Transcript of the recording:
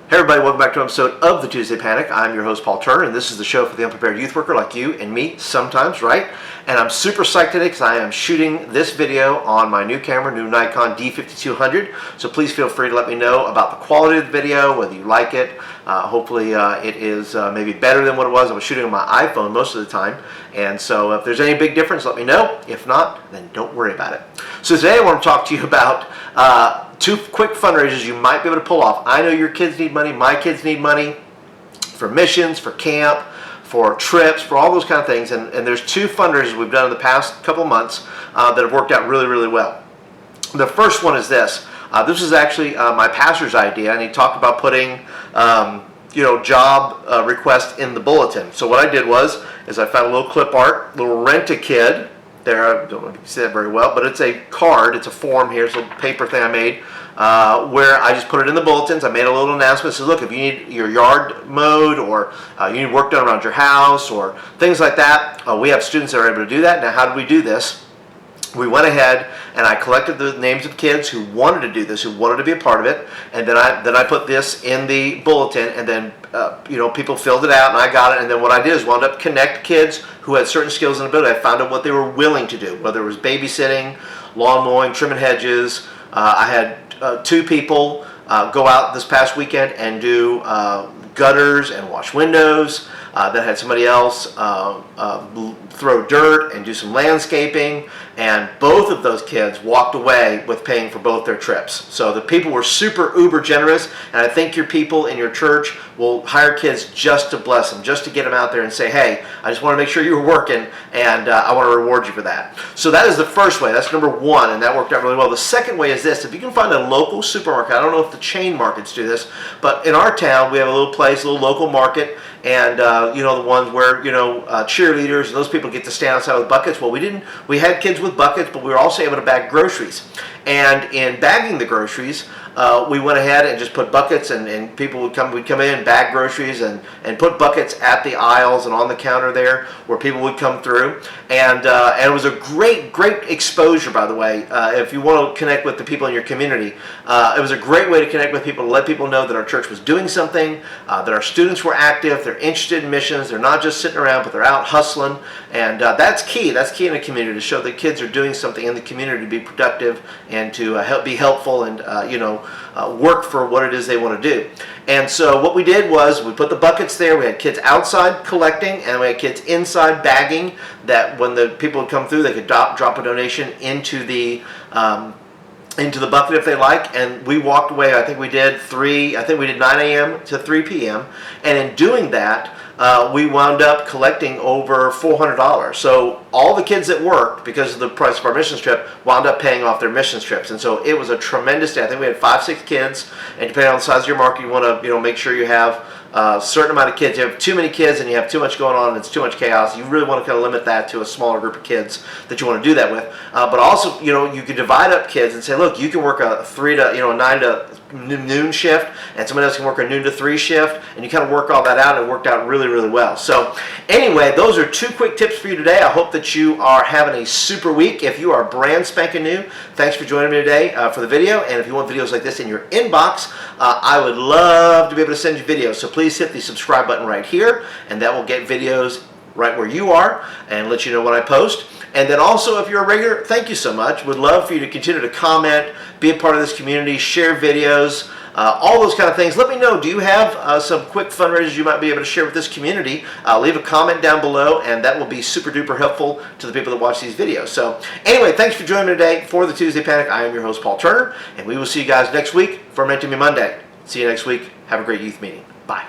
Hey everybody, welcome back to an episode of the Tuesday Panic. I'm your host Paul Turner, and this is the show for the unprepared youth worker like you and me sometimes, right? And I'm super psyched today because I am shooting this video on my new camera, new Nikon D5200. So please feel free to let me know about the quality of the video, whether you like it. Hopefully it is maybe better than what it was. I was shooting on my iPhone most of the time. And so if there's any big difference, let me know. If not, then don't worry about it. So today I want to talk to you about two quick fundraisers you might be able to pull off. I know your kids need money, my kids need money for missions, for camp, for trips, for all those kind of things. And there's two fundraisers we've done in the past couple months that have worked out really, really well. The first one is this. This is actually my pastor's idea, and he talked about putting job requests in the bulletin. So what I did was I found a little clip art, little Rent-A-Kid. There, I don't know if you can see that very well, but it's a card, it's a form here, it's a little paper thing I made, where I just put it in the bulletins. I made a little announcement that says, look, if you need your yard mowed, or you need work done around your house, or things like that, we have students that are able to do that. Now, how did we do this? We went ahead and I collected the names of kids who wanted to do this, who wanted to be a part of it, and then I put this in the bulletin, and then people filled it out, and I got it. And then what I did is wound up connect kids who had certain skills and ability. I found out what they were willing to do, whether it was babysitting, lawn mowing, trimming hedges. I had two people go out this past weekend and do gutters and wash windows. Then had somebody else throw dirt and do some landscaping, and both of those kids walked away with paying for both their trips. So the people were super uber generous, and I think your people in your church will hire kids just to bless them, just to get them out there and say, hey, I just want to make sure you were working, and I want to reward you for that. So that is the first way. That's number one, and that worked out really well. The second way is this. If you can find a local supermarket, I don't know if the chain markets do this, but in our town we have a little place, a little local market, and the ones where cheerleaders and those people get to stand outside with buckets. Well, we had kids with buckets, but we were also able to bag groceries. And in bagging the groceries, we went ahead and just put buckets, and people would come in, bag groceries, and put buckets at the aisles and on the counter there where people would come through. And it was a great exposure, by the way. If you want to connect with the people in your community, it was a great way to connect with people, to let people know that our church was doing something, that our students were active, they're interested in missions, they're not just sitting around, but they're out hustling. And that's key. That's key in a community, to show that kids are doing something in the community to be productive and to be helpful and work for what it is they want to do. And so what we did was we put the buckets there. We had kids outside collecting, and we had kids inside bagging, that when the people would come through, they could drop a donation into the bucket if they like. And we walked away. I think we did 9 a.m. to 3 p.m. And in doing that, we wound up collecting over $400. So all the kids that worked, because of the price of our missions trip, wound up paying off their missions trips. And so it was a tremendous day. I think we had 5-6 kids, and depending on the size of your market, you want to make sure you have a certain amount of kids. You have too many kids and you have too much going on and it's too much chaos, you really want to kind of limit that to a smaller group of kids that you want to do that with. But also, you can divide up kids and say, look, you can work a 9 to noon shift, and somebody else can work a noon to 3 shift, and you kind of work all that out, and it worked out really, really well. So anyway, those are two quick tips for you today. I hope that you are having a super week. If you are brand spanking new, thanks for joining me today for the video. And if you want videos like this in your inbox, I would love to be able to send you videos. So please hit the subscribe button right here, and that will get videos right where you are and let you know when I post. And then also, if you're a regular, thank you so much. Would love for you to continue to comment, be a part of this community, share videos, all those kind of things. Let me know, do you have some quick fundraisers you might be able to share with this community? Leave a comment down below, and that will be super duper helpful to the people that watch these videos. So anyway, thanks for joining me today for the Tuesday Panic. I am your host, Paul Turner, and we will see you guys next week for Meant to Be Monday. See you next week. Have a great youth meeting. Bye.